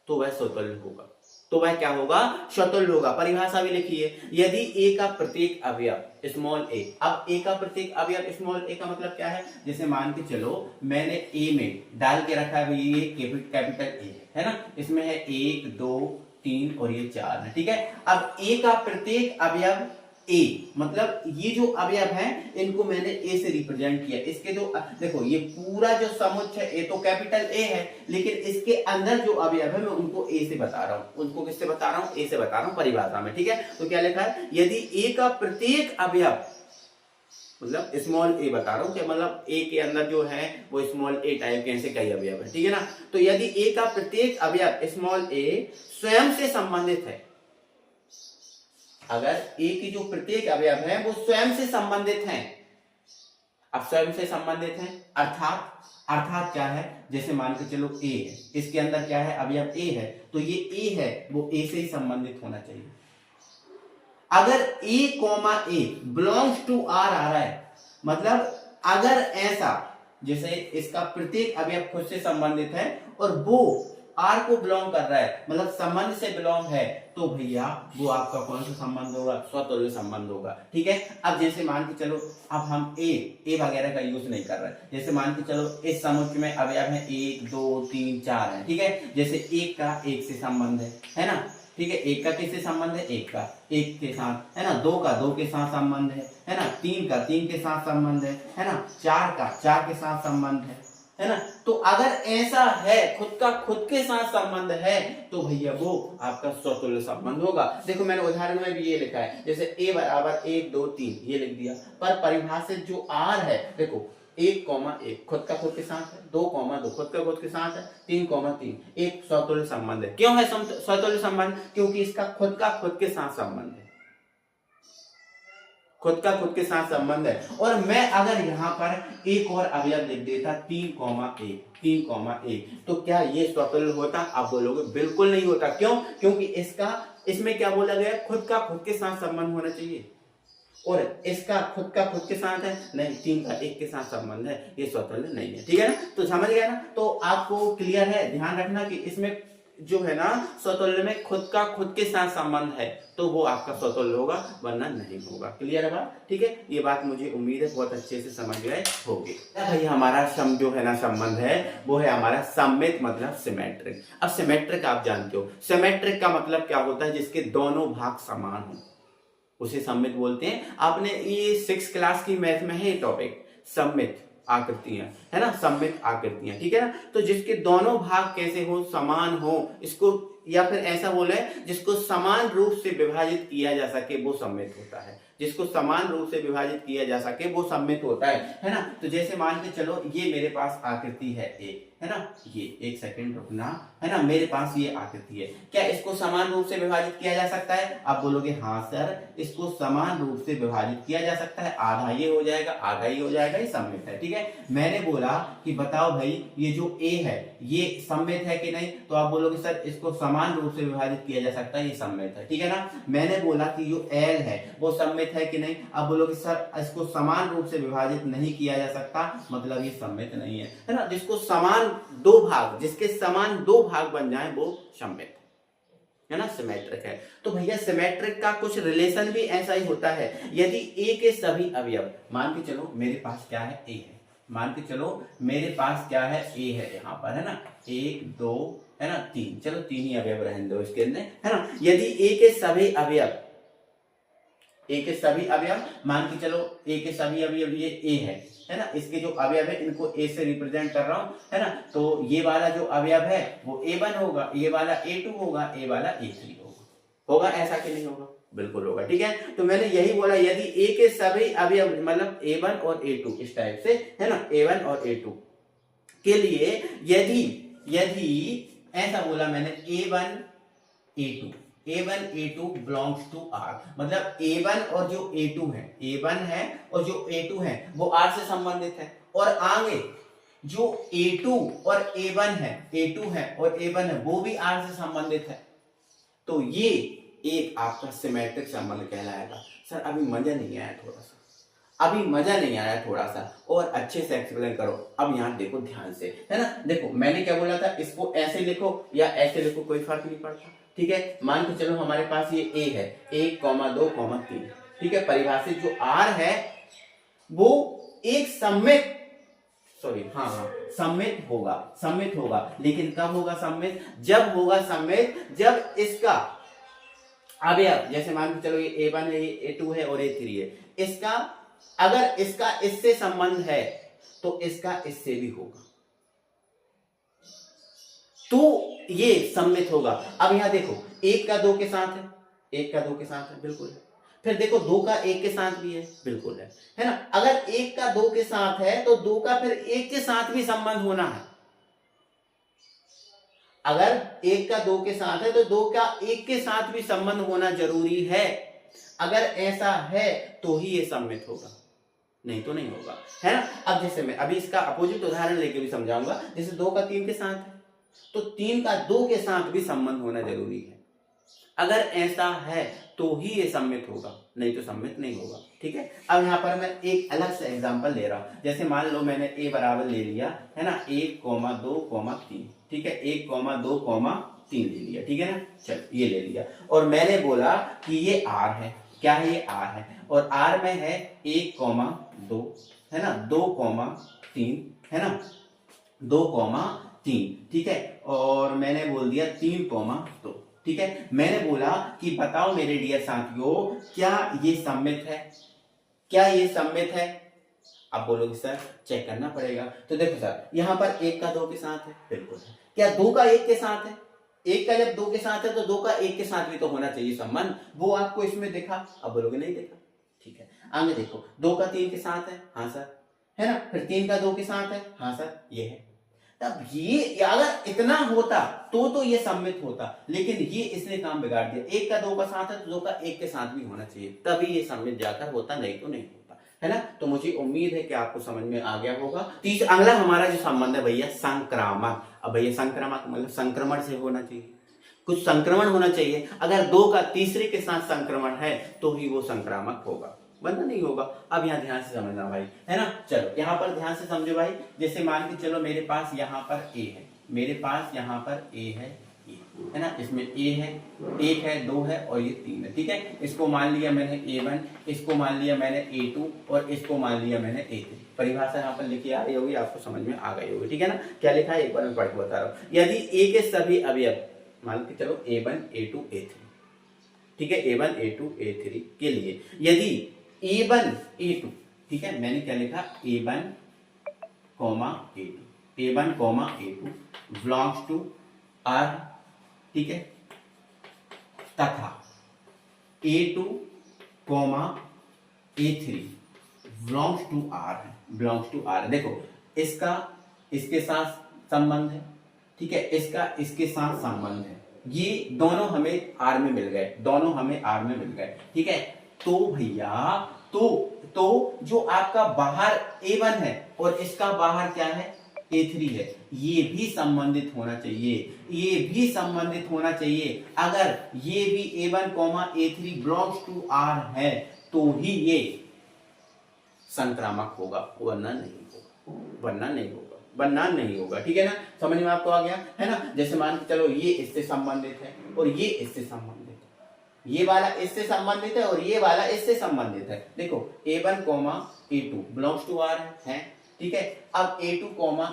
तो वह स्वतुल्य होगा, तो वह क्या होगा? स्वतुल्य होगा। परिभाषा भी लिखिए, यदि ए का प्रत्येक अवयव स्मॉल ए। अब ए का प्रत्येक अवयव स्मॉल ए का मतलब क्या है? जैसे मान के चलो मैंने ए में डाल के रखा है ये कैपिटल ए है ना, इसमें है एक दो तीन और ये चार है, ठीक है। अब ए का प्रत्येक अवयव ए, मतलब ये जो अवयव हैं इनको मैंने ए से रिप्रेजेंट किया। इसके जो देखो ये पूरा जो समुच्चय है, ए तो कैपिटल ए है, लेकिन इसके अंदर जो अवयव है मैं उनको ए से बता रहा हूं। उनको किससे बता रहा हूं? ए से बता रहा हूं परिभाषा में, ठीक है। तो क्या लिखा है? यदि ए का प्रत्येक अवयव, मतलब स्मॉल ए बता रहा हूं कि मतलब ए के अंदर जो है वो स्मॉल ए टाइप के ऐसे कई अवयव है, ठीक है ना। तो यदि ए का प्रत्येक अवयव स्मॉल ए स्वयं से संबंधित है, अगर ए की जो प्रत्येक अवयव है वो स्वयं से संबंधित हैं। अब स्वयं से संबंधित हैं अर्थात क्या है? जैसे मान के चलो ए है, इसके अंदर क्या है? अवयव ए है, तो ये ए है वो ए से ही संबंधित होना चाहिए। अगर A comma A belongs to R आ रहा है, मतलब अगर ऐसा जैसे इसका प्रत्येक अवयव खुद से संबंधित है और वो आर को बिलोंग कर रहा है, मतलब संबंध से बिलोंग है, तो भैया वो आपका कौन सा संबंध होगा? स्वतुल्य संबंध होगा, ठीक है। अब जैसे मान के चलो अब हम ए वगैरह का यूज नहीं कर रहे हैं। जैसे मान के चलो इस समुच्चय में अवयव है एक दो तीन चार है, ठीक है। जैसे एक का एक से संबंध है ना, ठीक है। एक का किससे संबंध है? एक का एक के साथ, है ना। दो का दो के साथ संबंध है ना। तीन का तीन के साथ संबंध है ना। चार का चार के साथ संबंध है ना। तो अगर ऐसा है खुद का खुद के साथ संबंध है तो भैया वो आपका स्वतुल्य संबंध होगा। देखो मैंने उदाहरण में भी ये लिखा है, जैसे ए बराबर एक दो तीन ये लिख दिया, पर परिभाषित जो आर है देखो एक कॉमा एक खुद का खुद के साथ है, दो कॉमा दो खुद का खुद के साथ है, तीन कॉमा तीन एक स्वतुल्य संबंध है। क्यों है स्वतुल्य संबंध? क्योंकि इसका खुद का खुद के साथ संबंध है, खुद का खुद के साथ संबंध है। और मैं अगर यहाँ पर एक और अवयव लिख देता तीन कॉमा एक, तो क्या ये स्वतुल्य होता? आप बोलोगे बिल्कुल नहीं होता। क्यों? क्योंकि इसमें क्या बोला गया? खुद का खुद के साथ संबंध होना चाहिए, और इसका खुद का खुद के साथ है नहीं, तीन का एक के साथ संबंध है, ये स्वतुल्य नहीं है, ठीक है ना। तो समझ गया ना। तो आपको क्लियर है, ध्यान रखना कि इसमें जो है ना स्वतुल्य में खुद का खुद के साथ संबंध है तो वो आपका स्वतुल्य होगा, वरना नहीं होगा। क्लियर है बात? ठीक है, ये बात मुझे उम्मीद है बहुत अच्छे से समझ गए होंगे। भाई हमारा जो है ना संबंध है वो है हमारा सममित, मतलब सिमेट्रिक। अब सिमेट्रिक आप जानते हो, सिमेट्रिक का मतलब क्या होता है? जिसके दोनों भाग समान हो उसे सममित बोलते हैं। आपने ये 6th क्लास की मैथ में है ये टॉपिक, सममित आकृतियां, है ना, सममित आकृतियां, ठीक है ना। तो जिसके दोनों भाग कैसे हो? समान हो, इसको या फिर ऐसा बोले जिसको समान रूप से विभाजित किया जा सके वो सममित होता है। जिसको समान रूप से विभाजित किया जा सके वो सममित होता है ना। तो जैसे मान के चलो ये मेरे पास आकृति है एक, है ना, ये एक सेकंड रुकना, है ना, मेरे पास ये आकृति है, क्या इसको समान रूप से विभाजित किया जा सकता है? आप बोलोगे हाँ सर, इसको समान रूप से विभाजित किया जा सकता है, आधा ये हो जाएगा, आधा ये हो जाएगा, ये सममित है। ठीक है, मैंने बोला कि बताओ भाई ये जो ए है ये सममित है कि नहीं, तो आप बोलोगे सर इसको समान रूप से विभाजित किया जा सकता है, ये सममित है। ठीक है ना। मैंने बोला कि जो एल है वो सममित है कि नहीं, आप बोलोगे सर इसको समान रूप से विभाजित नहीं किया जा सकता, मतलब ये सममित नहीं है ना। जिसको समान दो भाग, जिसके समान दो भाग बन जाए वो सममित है ना, सिमेट्रिक है। तो भैया सिमेट्रिक का कुछ रिलेशन भी ऐसा ही होता है। यदि ए के सभी अवयव, मान के चलो मेरे पास क्या है, ए है, मान के चलो मेरे पास क्या है, ए है यहाँ पर, है ना, एक दो, है ना, तीन, चलो तीन ही अवयव रहने दो इसके अंदर, है ना। यदि ए के सभी अवयव, ए के सभी अवयव, मान के चलो ए के सभी अवयव ये ए है ना, इसके जो अवयव है इनको ए से रिप्रेजेंट कर रहा हूं, है ना। तो ये वाला जो अवयव है वो A1 होगा, ये वाला A2 होगा, ये वाला A3 होगा ऐसा कि नहीं होगा? बिल्कुल होगा। ठीक है, तो मैंने यही बोला यदि ए के सभी अवयव मतलब A1 और A2 इस टाइप से, है ना, A1 और A2 के लिए यदि ऐसा बोला मैंने A1 A2 belongs to R, मतलब A1 और जो A2 है, A1 है और जो A2 है वो R से संबंधित है, और आगे जो A2 और A1 है, A2 है और A1 है वो भी R से संबंधित है। तो ये एक आपका सिमेट्रिक संबंध कहलाएगा। सर अभी मजा नहीं आया, थोड़ा सा और अच्छे से एक्सप्लेन करो। अब यहाँ देखो ध्यान से, है ना, देखो मैंने क्या बोला था, इसको ऐसे लिखो या ऐसे लिखो कोई फर्क नहीं पड़ता। ठीक है, मान के चलो हमारे पास ये ए है, 1, 2, 3, ठीक है, परिभाषित जो आर है वो एक सममित सममित होगा, लेकिन कब होगा सममित? जब होगा सममित जब इसका अवयव, जैसे मान के चलो ये A1 है, ये A2 है और A3 है, इसका अगर इसका इससे संबंध है तो इसका इससे भी होगा, तो ये सममित होगा। अब यहां देखो 1 का 2 के साथ है, 1 का 2 के साथ है, बिल्कुल है। फिर देखो 2 का 1 के साथ भी है, बिल्कुल है ना। अगर 1 का 2 के साथ है तो 2 का फिर 1 के साथ भी संबंध होना है। अगर 1 का 2 के साथ है तो 2 का 1 के साथ भी संबंध होना जरूरी है। अगर ऐसा है तो ही ये सममित होगा, नहीं तो नहीं होगा, है ना। अब जैसे मैं अभी इसका अपोजिट उदाहरण लेके भी समझाऊंगा। जैसे 2 का 3 के साथ है तो 3 का 2 के साथ भी संबंध होना जरूरी है। अगर ऐसा है तो ही ये सममित होगा, नहीं तो सममित नहीं होगा। ठीक है, अब यहाँ पर मैं एक अलग से एग्जांपल ले रहा हूं। जैसे मान लो मैंने a बराबर ले लिया, है ना, 1, 2, 3, ठीक है, 1, 2, 3 ले लिया, ठीक है ना, चल ये ले लिया, और मैंने बोला कि ये r है, क्या है, ये r है, और r में है 1, 2, है ना, 2, 3, है ना, 2, 3, ठीक है, और मैंने बोल दिया 3, 2, ठीक है। मैंने बोला कि बताओ मेरे डियर साथियों, क्या ये सममित है? क्या ये सममित है? आप बोलोगे सर चेक करना पड़ेगा। तो देखो सर, यहाँ पर 1 का 2 के साथ है, बिल्कुल है। क्या 2 का 1 के साथ है? 1 का जब 2 के साथ है तो 2 का 1 के साथ भी तो होना चाहिए संबंध, वो आपको इसमें देखा? अब बोलोगे नहीं देखा, ठीक है। आगे देखो 2 का 3 के साथ है, हाँ सर, है ना, फिर 3 का 2 के साथ है, हाँ सर, ये है। तब ये अगर इतना होता तो ये सममित होता, लेकिन ये इसने काम बिगाड़ दिया। 1 का 2 का साथ है तो 2 का 1 के साथ भी होना चाहिए, तभी ये सममित जाकर होता, नहीं तो नहीं होता, है ना। तो मुझे उम्मीद है कि आपको समझ में आ गया होगा। अगला हमारा जो संबंध है भैया संक्रामक। अब भैया संक्रामक मतलब संक्रमण से होना चाहिए, कुछ संक्रमण होना चाहिए। अगर 2 का तीसरे के साथ संक्रमण है तो ही वो संक्रामक होगा, वरना नहीं होगा। अब यहाँ ध्यान से समझना भाई, है ना। चलो यहाँ पर ध्यान से समझो भाई। जैसे मान के चलो मेरे पास यहाँ पर A है, मेरे पास यहाँ पर A है ना, इसमें A है, 1 है, 2 है और ये 3 है, ठीक है। इसको मान लिया मैंने A1, इसको मान लिया मैंने A2 और इसको मान लिया मैंने A3। परिभाषा यहाँ पर लिखी आ रही होगी, आपको समझ में आ गई होगी, ठीक है ना। क्या लिखा है एक बार मैं पढ़ के बता रहा हूँ। यदि A के सभी अवयव, मान के चलो A1, A2, A3, ठीक है, A1, A2, A3 के लिए यदि A1, A2, ठीक है, मैंने क्या लिखा, A1, A2 belongs to R, ठीक है, तथा A2, A3 belongs to are. देखो इसका इसके साथ संबंध है, ठीक है, इसका इसके साथ संबंध है, ये दोनों हमें आर में मिल गए, ठीक है। तो भैया तो जो आपका बाहर A1 है और इसका बाहर क्या है A3 है, ये भी संबंधित होना चाहिए। अगर ये भी A1, A3 belongs to are है तो ही ये संक्रामक होगा, वरना नहीं होगा, ठीक है ना। समझ में आपको आ गया है ना। जैसे मान के चलो ये इससे संबंधित है और ये इससे संबंधित है, ये वाला इससे संबंधित है और ये वाला इससे संबंधित है। देखो A1, A2 belongs to are है, ठीक है। अब A2,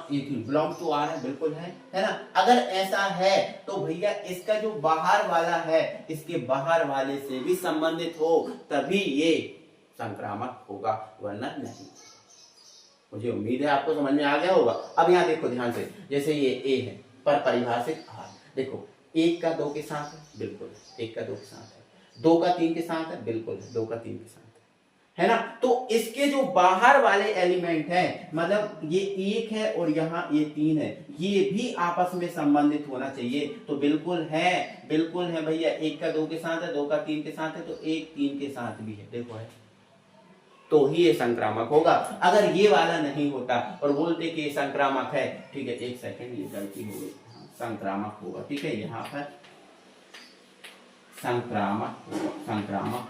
A3 belongs to are है, बिल्कुल है ना। अगर ऐसा है तो भैया इसका जो बाहर वाला है इसके बाहर वाले से भी संबंधित हो तभी ये संक्रामक होगा, वरना नहीं। मुझे उम्मीद है आपको समझ में आ गया होगा। अब यहाँ देखो ध्यान से, जैसे ये A है पर परिभाषित आर, देखो 1 का 2 के साथ है, बिल्कुल 1 का 2 के साथ है, 2 का 3 के साथ है, बिल्कुल 2 का 3 के साथ है ना। तो इसके जो बाहर वाले एलिमेंट हैं, मतलब ये 1 है और यहाँ ये 3 है, ये भी आपस में संबंधित होना चाहिए। तो बिल्कुल है भैया, 1 का 2 के साथ है, 2 का 3 के साथ है, तो 1 3 के साथ भी है, देखो है, तो ही ये संक्रामक होगा। अगर ये वाला नहीं होता और बोलते कि ये संक्रामक है, ठीक है, 1 सेकंड, ये गलती हो गई, संक्रामक होगा, ठीक है, यहाँ पर संक्रामक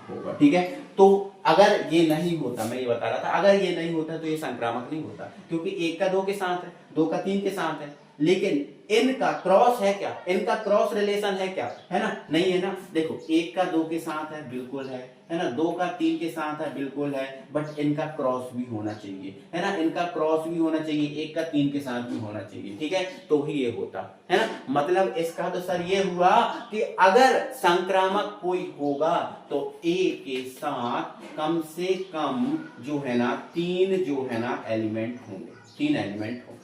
होगा, ठीक है। तो अगर ये नहीं होता, मैं ये बता रहा था, अगर ये नहीं होता तो ये संक्रामक नहीं होता, क्योंकि 1 का 2 के साथ है, 2 का 3 के साथ है, लेकिन इनका क्रॉस है क्या, इनका क्रॉस रिलेशन है क्या, है ना, नहीं है ना। देखो 1 का 2 के साथ है, बिल्कुल है ना, 2 का 3 के साथ है, बिल्कुल है, बट इनका क्रॉस भी होना चाहिए, है ना, इनका क्रॉस भी होना चाहिए, 1 का 3 के साथ भी होना चाहिए, ठीक है, तो ही ये होता है ना। मतलब इसका तो सर ये हुआ कि अगर संक्रामक कोई होगा तो A के साथ कम से कम जो है ना 3 जो है ना एलिमेंट होंगे, 3 एलिमेंट होंगे।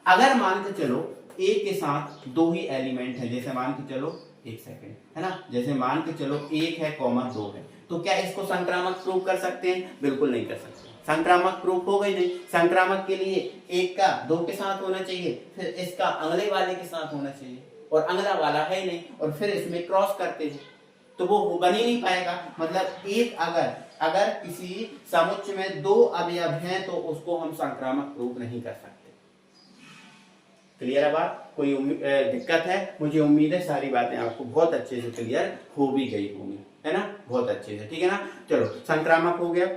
अगर मान के चलो A के साथ 2 ही एलिमेंट है, जैसे मान के चलो, 1 सेकंड, है ना, जैसे मान के चलो 1 है, 2 है, तो क्या इसको संक्रामक प्रूव कर सकते हैं? बिल्कुल नहीं कर सकते, संक्रामक प्रूफ होगा ही नहीं। संक्रामक के लिए 1 का 2 के साथ होना चाहिए, फिर इसका अगले वाले के साथ होना चाहिए, और अगला वाला है ही नहीं, और फिर इसमें क्रॉस करते हैं तो वो बन ही नहीं पाएगा। मतलब एक अगर किसी समुच्चय में 2 अवयव हैं तो उसको हम संक्रामक प्रूफ नहीं कर सकते। क्लियर है बात? कोई दिक्कत है? मुझे उम्मीद है सारी बातें आपको बहुत अच्छे से क्लियर हो भी गई होंगी, है ना, बहुत अच्छे से, ठीक है ना। चलो संक्रामक हो गया,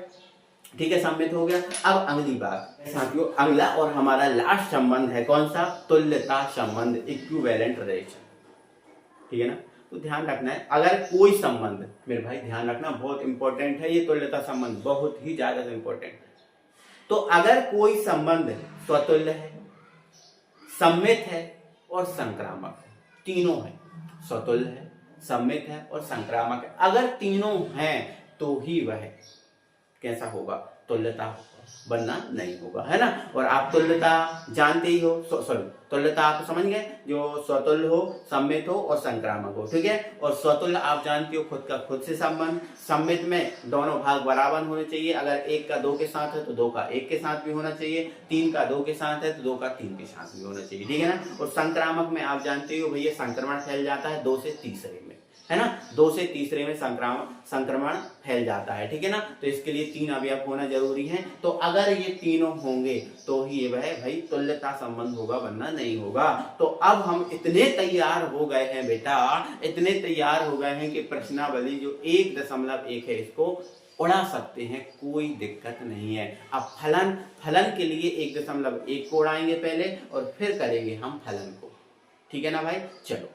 ठीक है, सम्मित हो गया। अब अगली बात साथियों, अगला और हमारा लास्ट संबंध है कौन सा? तुल्यता संबंध, इक्विवेलेंट रिलेशन, ठीक है ना। तो ध्यान रखना है, अगर कोई संबंध, मेरे भाई ध्यान रखना, बहुत इंपॉर्टेंट है ये तुल्यता संबंध, बहुत ही ज्यादा इंपॉर्टेंट। तो अगर कोई संबंध स्वतुल्य है, सम्मित है और संक्रामक है, तीनों है, स्वतुल्य है, सम्मित है और संक्रामक है, अगर तीनों हैं तो ही वह कैसा होगा? तुल्यता होगा, वरना नहीं होगा, है ना। और आप तुल्यता जानते ही हो, सॉरी, तुल्यता आप समझ गए, जो स्वतुल्य हो, सम्मित हो और संक्रामक हो, ठीक है। और स्वतुल्य आप जानते हो, खुद का खुद से संबंध, सम्मित में दोनों भाग बराबर होने चाहिए, अगर 1 का 2 के साथ है तो 2 का 1 के साथ भी होना चाहिए, 3 का 2 के साथ है तो 2 का 3 के साथ भी होना चाहिए, ठीक है ना। और संक्रामक में आप जानते हो भैया, संक्रमण फैल जाता है 2 से तीसरे में, है ना, 2 से तीसरे में संक्रमण फैल जाता है, ठीक है ना। तो इसके लिए 3 अवयव होना जरूरी है। तो अगर ये तीनों होंगे तो ही वह भाई तुल्यता संबंध होगा, वरना नहीं होगा। तो अब हम इतने तैयार हो गए हैं बेटा, इतने तैयार हो गए हैं कि प्रश्नावली जो 1.1 है इसको उड़ा सकते हैं, कोई दिक्कत नहीं है। अब फलन के लिए 1.1 को उड़ाएंगे पहले और फिर करेंगे हम फलन को, ठीक है ना भाई। चलो